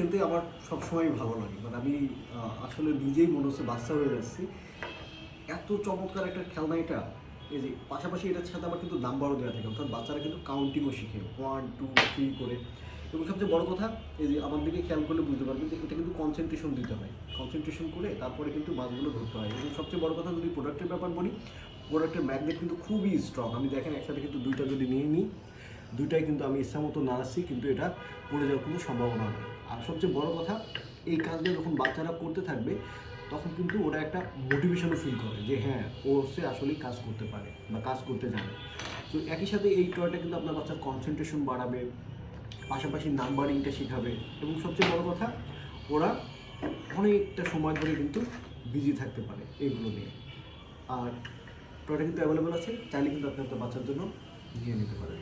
খেলতে আমার সবসময় ভালো লাগে, মানে আমি আসলে নিজেই মনে হচ্ছে বাচ্চা হয়ে যাচ্ছি। এত চমৎকার একটা খেলনা এটা। এই যে পাশাপাশি এটার সাথে আবার কিন্তু নাম্বারও দেওয়া থাকে, অর্থাৎ বাচ্চারা কিন্তু কাউন্টিংও শিখে 1 2 3 করে। এবং সবচেয়ে বড় কথা, এই যে আমার দিকে খেয়াল করলে বুঝতে পারবেন যে এটা কিন্তু কনসেন্ট্রেশন দিতে হয়, কনসেন্ট্রেশন করে তারপরে কিন্তু মাছগুলো ধরতে হয়। এবং সবচেয়ে বড় কথা, যদি প্রোডাক্টের ব্যাপার বলি, প্রোডাক্টের ম্যাগনেট কিন্তু খুবই স্ট্রং। আমি দেখেন একসাথে কিন্তু দুইটা যদি নিয়ে নিই, দুইটাই কিন্তু আমি ইচ্ছা মতো নাড়াচ্ছি, কিন্তু এটা পড়ে যাওয়ার কোনো সম্ভাবনা নেই। আর সবচেয়ে বড় কথা, এই কাজটা যখন বাচ্চারা করতে থাকবে তখন কিন্তু ওরা একটা মোটিভেশনও ফিল করে যে হ্যাঁ, ও সে আসলেই কাজ করতে পারে বা কাজ করতে জানে। তো একই সাথে এই টয়টা কিন্তু আপনার বাচ্চার কনসেন্ট্রেশন বাড়াবে, পাশাপাশি নাম্বারিংটা শেখাবে, এবং সবচেয়ে বড় কথা, ওরা অনেকটা সময় ধরে কিন্তু বিজি থাকতে পারে এইগুলো নিয়ে। আর টয়টা কিন্তু অ্যাভেলেবেল আছে, চাইলে কিন্তু আপনি আপনার বাচ্চার জন্য নিয়ে নিতে পারেন।